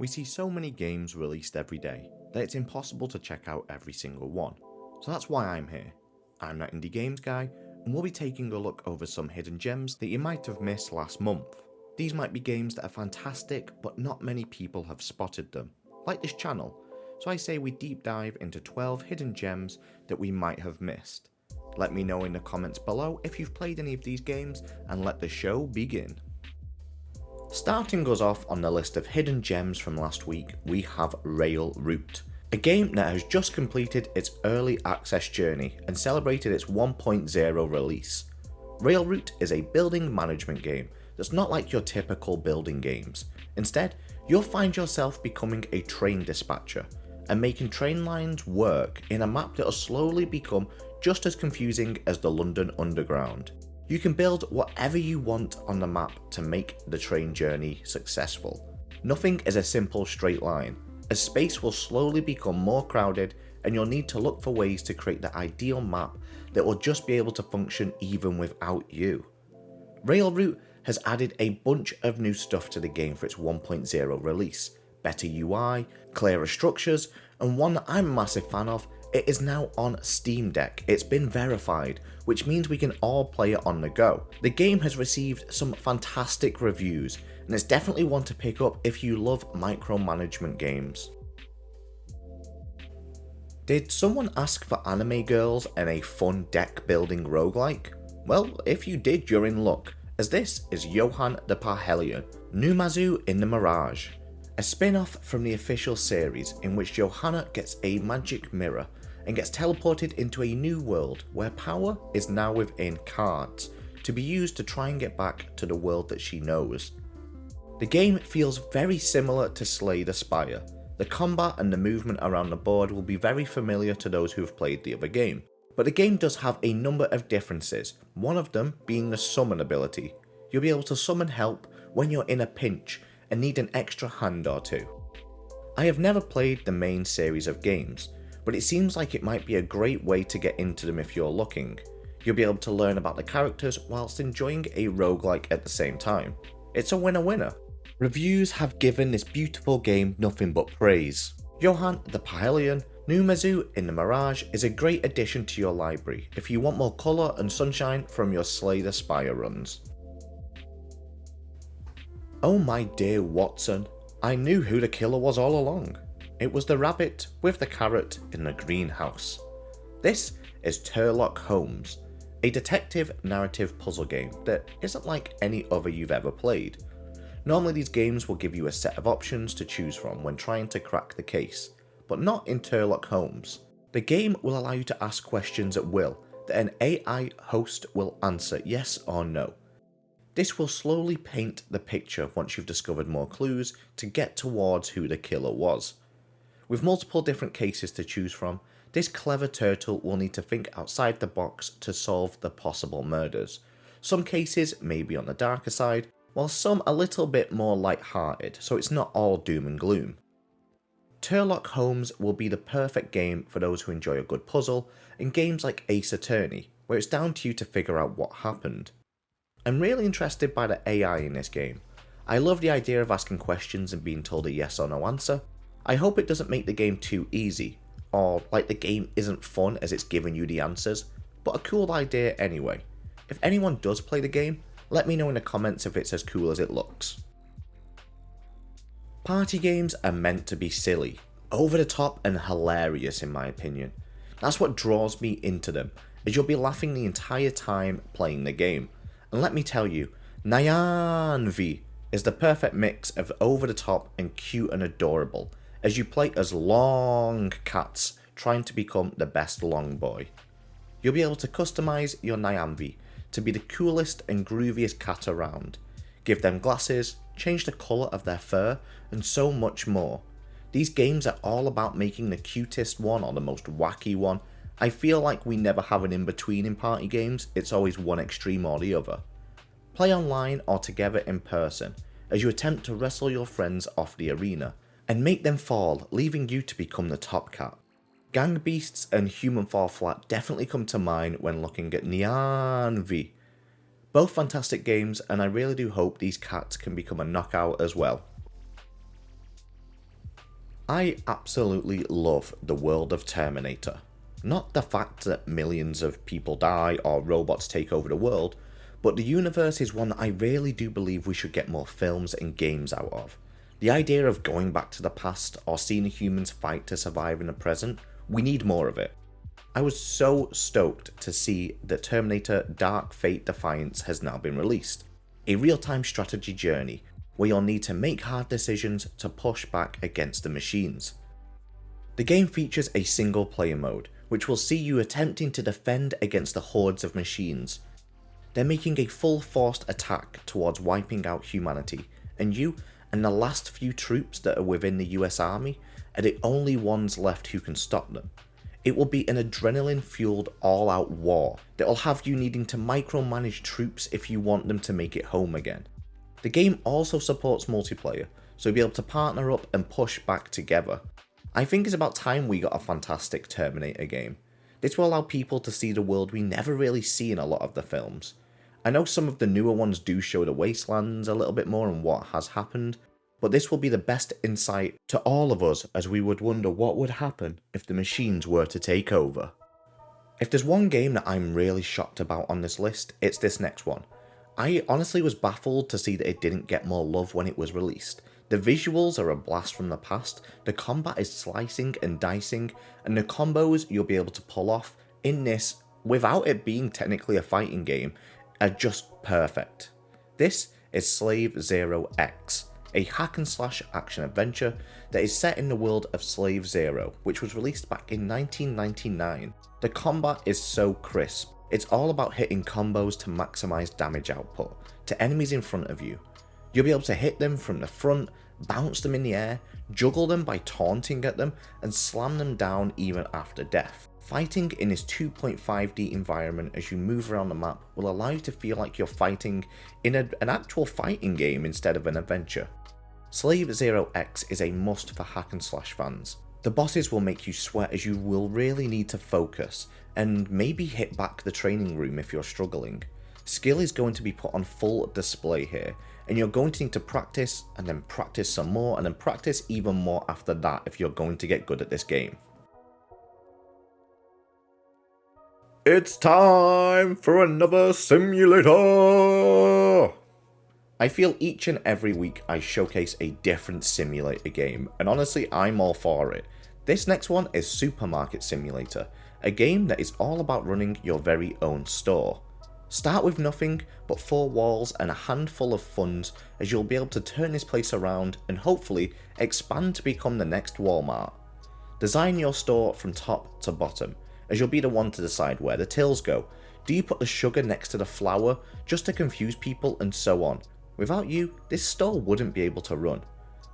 We see so many games released every day that it's impossible to check out every single one, so that's why I'm here. I'm that indie games guy, and we'll be taking a look over some hidden gems that you might have missed last month. These might be games that are fantastic, but not many people have spotted them, like this channel, so I say we deep dive into 12 hidden gems that we might have missed. Let me know in the comments below if you've played any of these games, and let the show begin. Starting us off on the list of hidden gems from last week, we have Railroute, a game that has just completed its early access journey and celebrated its 1.0 release. Railroute is a building management game that's not like your typical building games. Instead, you'll find yourself becoming a train dispatcher and making train lines work in a map that will slowly become just as confusing as the London Underground. You can build whatever you want on the map to make the train journey successful. Nothing is a simple straight line, as space will slowly become more crowded and you'll need to look for ways to create the ideal map that will just be able to function even without you. Railroute has added a bunch of new stuff to the game for its 1.0 release. Better UI, clearer structures, and one that I'm a massive fan of, it is now on Steam Deck. It's been verified, which means we can all play it on the go. The game has received some fantastic reviews, and it's definitely one to pick up if you love micromanagement games. Did someone ask for anime girls and a fun deck building roguelike? Well, if you did, you're in luck, as this is Yohane the Parhelion, NUMAZU in the Mirage, a spin-off from the official series in which Yohane gets a magic mirror and gets teleported into a new world where power is now within cards to be used to try and get back to the world that she knows. The game feels very similar to Slay the Spire. The combat and the movement around the board will be very familiar to those who have played the other game, but the game does have a number of differences, one of them being the summon ability. You'll be able to summon help when you're in a pinch and need an extra hand or two. I have never played the main series of games, but it seems like it might be a great way to get into them if you're looking. You'll be able to learn about the characters whilst enjoying a roguelike at the same time. It's a winner-winner. Reviews have given this beautiful game nothing but praise. Yohane the Parhelion, NUMAZU in the Mirage is a great addition to your library if you want more colour and sunshine from your Slay the Spire runs. Oh my dear Watson, I knew who the killer was all along. It was the rabbit with the carrot in the greenhouse. This is Turlock Holmes, a detective narrative puzzle game that isn't like any other you've ever played. Normally these games will give you a set of options to choose from when trying to crack the case, but not in Turlock Holmes. The game will allow you to ask questions at will that an AI host will answer yes or no. This will slowly paint the picture once you've discovered more clues to get towards who the killer was. With multiple different cases to choose from, this clever turtle will need to think outside the box to solve the possible murders. Some cases may be on the darker side, while some a little bit more light-hearted, so it's not all doom and gloom. Turlock Holmes will be the perfect game for those who enjoy a good puzzle, and games like Ace Attorney, where it's down to you to figure out what happened. I'm really interested by the AI in this game. I love the idea of asking questions and being told a yes or no answer. I hope it doesn't make the game too easy, or like the game isn't fun as it's giving you the answers, but a cool idea anyway. If anyone does play the game, let me know in the comments if it's as cool as it looks. Party games are meant to be silly, over the top and hilarious in my opinion. That's what draws me into them, as you'll be laughing the entire time playing the game. And let me tell you, Nyaaaanvy is the perfect mix of over the top and cute and adorable, as you play as long cats trying to become the best long boy. You'll be able to customize your Nyaaaanvy to be the coolest and grooviest cat around, give them glasses, change the colour of their fur, and so much more. These games are all about making the cutest one or the most wacky one. I feel like we never have an in-between in party games, it's always one extreme or the other. Play online or together in person, as you attempt to wrestle your friends off the arena, and make them fall, leaving you to become the top cat. Gang Beasts and Human Fall Flat definitely come to mind when looking at Nyaaaanvy. Both fantastic games, and I really do hope these cats can become a knockout as well. I absolutely love the world of Terminator. Not the fact that millions of people die or robots take over the world, but the universe is one that I really do believe we should get more films and games out of. The idea of going back to the past or seeing humans fight to survive in the present, we need more of it. I was so stoked to see that Terminator Dark Fate Defiance has now been released. A real-time strategy journey where you'll need to make hard decisions to push back against the machines. The game features a single player mode, which will see you attempting to defend against the hordes of machines. They're making a full forced attack towards wiping out humanity, and you and the last few troops that are within the US Army are the only ones left who can stop them. It will be an adrenaline fueled all out war that will have you needing to micromanage troops if you want them to make it home again. The game also supports multiplayer, so you'll be able to partner up and push back together. I think it's about time we got a fantastic Terminator game. This will allow people to see the world we never really see in a lot of the films. I know some of the newer ones do show the wastelands a little bit more and what has happened, but this will be the best insight to all of us as we would wonder what would happen if the machines were to take over. If there's one game that I'm really shocked about on this list, it's this next one. I honestly was baffled to see that it didn't get more love when it was released. The visuals are a blast from the past, the combat is slicing and dicing, and the combos you'll be able to pull off in this, without it being technically a fighting game, are just perfect. This is Slave Zero X, a hack and slash action adventure that is set in the world of Slave Zero, which was released back in 1999. The combat is so crisp. It's all about hitting combos to maximize damage output to enemies in front of you. You'll be able to hit them from the front, bounce them in the air, juggle them by taunting at them, and slam them down even after death. Fighting in this 2.5D environment as you move around the map will allow you to feel like you're fighting in an actual fighting game instead of an adventure. Slave Zero X is a must for hack and slash fans. The bosses will make you sweat as you will really need to focus, and maybe hit back the training room if you're struggling. Skill is going to be put on full display here, and you're going to need to practice, and then practice some more, and then practice even more after that if you're going to get good at this game. It's time for another simulator! I feel each and every week I showcase a different simulator game, and honestly I'm all for it. This next one is Supermarket Simulator, a game that is all about running your very own store. Start with nothing but 4 walls and a handful of funds, as you'll be able to turn this place around and hopefully expand to become the next Walmart. Design your store from top to bottom, as you'll be the one to decide where the tills go. Do you put the sugar next to the flour just to confuse people, and so on? Without you, this store wouldn't be able to run.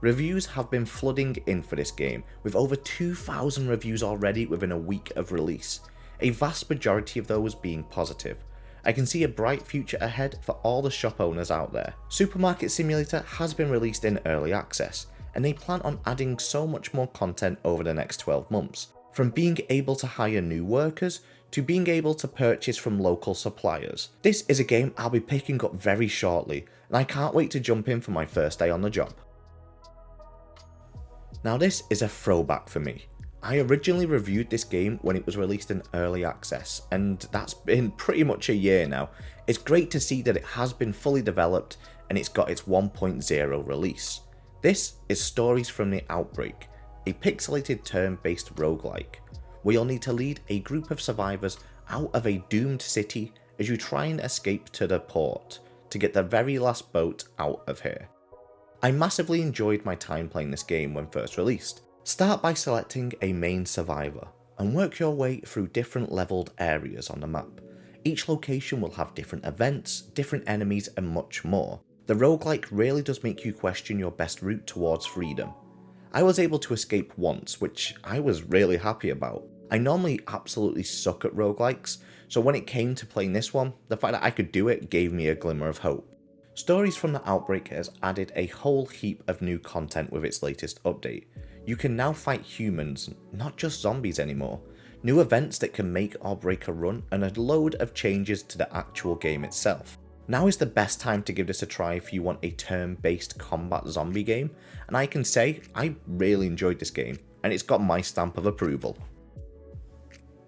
Reviews have been flooding in for this game, with over 2,000 reviews already within a week of release, a vast majority of those being positive. I can see a bright future ahead for all the shop owners out there. Supermarket Simulator has been released in early access, and they plan on adding so much more content over the next 12 months. From being able to hire new workers, to being able to purchase from local suppliers. This is a game I'll be picking up very shortly, and I can't wait to jump in for my first day on the job. Now this is a throwback for me. I originally reviewed this game when it was released in early access, and that's been pretty much a year now. It's great to see that it has been fully developed and it's got its 1.0 release. This is Stories from the Outbreak, a pixelated turn-based roguelike, where you'll need to lead a group of survivors out of a doomed city as you try and escape to the port to get the very last boat out of here. I massively enjoyed my time playing this game when first released. Start by selecting a main survivor and work your way through different leveled areas on the map. Each location will have different events, different enemies, and much more. The roguelike really does make you question your best route towards freedom. I was able to escape once, which I was really happy about. I normally absolutely suck at roguelikes, so when it came to playing this one, the fact that I could do it gave me a glimmer of hope. Stories from the Outbreak has added a whole heap of new content with its latest update. You can now fight humans, not just zombies anymore. New events that can make or break a run, and a load of changes to the actual game itself. Now is the best time to give this a try if you want a turn-based combat zombie game, and I can say I really enjoyed this game, and it's got my stamp of approval.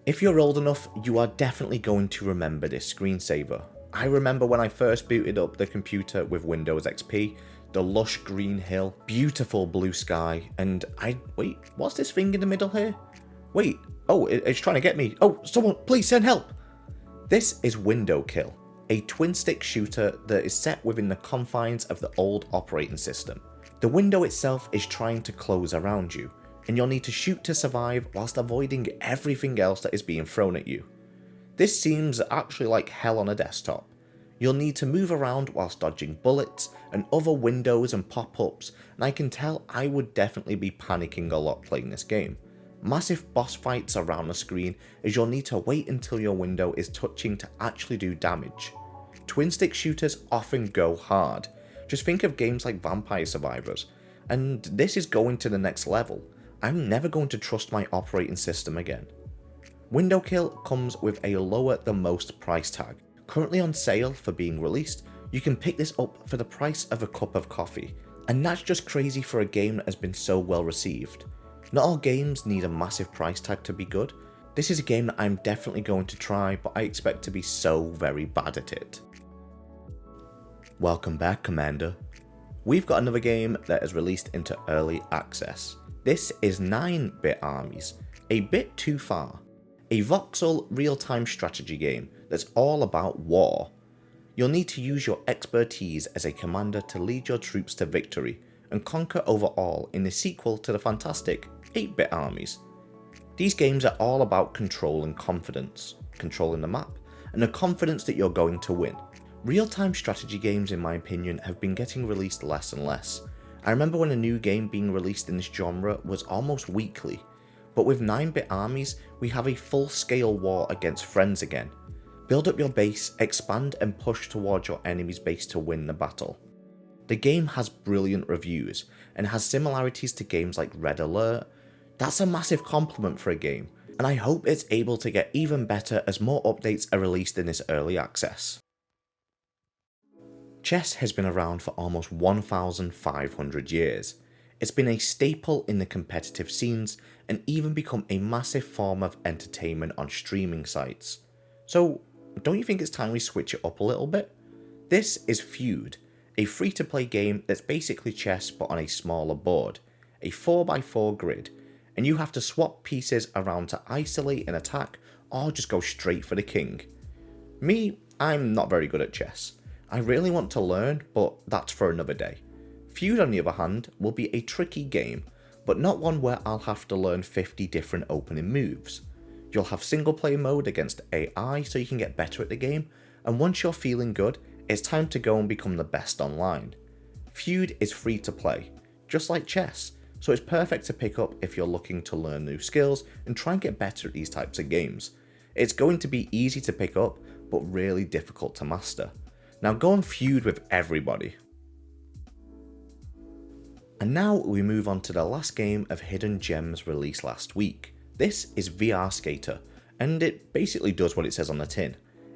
If you're old enough, you are definitely going to remember this screensaver. I remember when I first booted up the computer with Windows XP, the lush green hill, beautiful blue sky, and wait, what's this thing in the middle here? Wait, oh, it's trying to get me. Oh, someone, please send help. This is Windowkill, a twin-stick shooter that is set within the confines of the old operating system. The window itself is trying to close around you, and you'll need to shoot to survive whilst avoiding everything else that is being thrown at you. This seems actually like hell on a desktop. You'll need to move around whilst dodging bullets and other windows and pop-ups, and I can tell I would definitely be panicking a lot playing this game. Massive boss fights around the screen as you'll need to wait until your window is touching to actually do damage. Twin stick shooters often go hard. Just think of games like Vampire Survivors, and this is going to the next level. I'm never going to trust my operating system again. Windowkill comes with a lower than most price tag. Currently on sale for being released, you can pick this up for the price of a cup of coffee, and that's just crazy for a game that has been so well received. Not all games need a massive price tag to be good. This is a game that I'm definitely going to try, but I expect to be so very bad at it. Welcome back, Commander. We've got another game that is released into early access. This is 9-bit Armies, a bit too far. A voxel real-time strategy game that's all about war. You'll need to use your expertise as a commander to lead your troops to victory and conquer over all in the sequel to the fantastic 8-bit Armies. These games are all about control and confidence, controlling the map, and the confidence that you're going to win. Real-time strategy games, in my opinion, have been getting released less and less. I remember when a new game being released in this genre was almost weekly, but with 9-bit Armies, we have a full-scale war against friends again. Build up your base, expand and push towards your enemy's base to win the battle. The game has brilliant reviews, and has similarities to games like Red Alert. That's a massive compliment for a game, and I hope it's able to get even better as more updates are released in this early access. Chess has been around for almost 1,500 years. It's been a staple in the competitive scenes and even become a massive form of entertainment on streaming sites. So, don't you think it's time we switch it up a little bit? This is Feud, a free-to-play game that's basically chess but on a smaller board, a 4x4 grid, and you have to swap pieces around to isolate an attack or just go straight for the king. Me, I'm not very good at chess. I really want to learn, but that's for another day. Feud, on the other hand, will be a tricky game, but not one where I'll have to learn 50 different opening moves. You'll have single player mode against AI so you can get better at the game, and once you're feeling good, it's time to go and become the best online. Feud is free to play, just like chess, so it's perfect to pick up if you're looking to learn new skills and try and get better at these types of games. It's going to be easy to pick up, but really difficult to master. Now go and feud with everybody. And now we move on to the last game of Hidden Gems released last week. This is VR Skater, and it basically does what it says on the tin.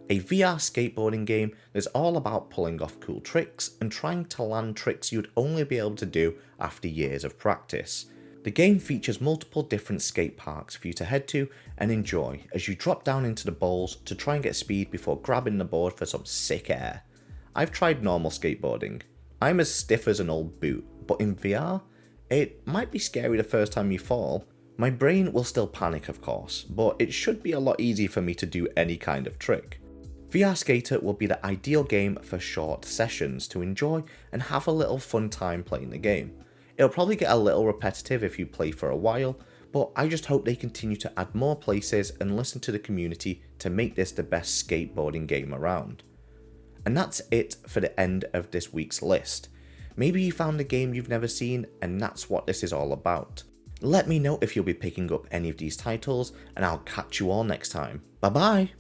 A VR skateboarding game that's all about pulling off cool tricks and trying to land tricks you'd only be able to do after years of practice. The game features multiple different skate parks for you to head to and enjoy as you drop down into the bowls to try and get speed before grabbing the board for some sick air. I've tried normal skateboarding. I'm as stiff as an old boot, but in VR, it might be scary the first time you fall. My brain will still panic, of course, but it should be a lot easier for me to do any kind of trick. VR Skater will be the ideal game for short sessions to enjoy and have a little fun time playing the game. It'll probably get a little repetitive if you play for a while, but I just hope they continue to add more places and listen to the community to make this the best skateboarding game around. And that's it for the end of this week's list. Maybe you found a game you've never seen and that's what this is all about. Let me know if you'll be picking up any of these titles, and I'll catch you all next time. Bye bye!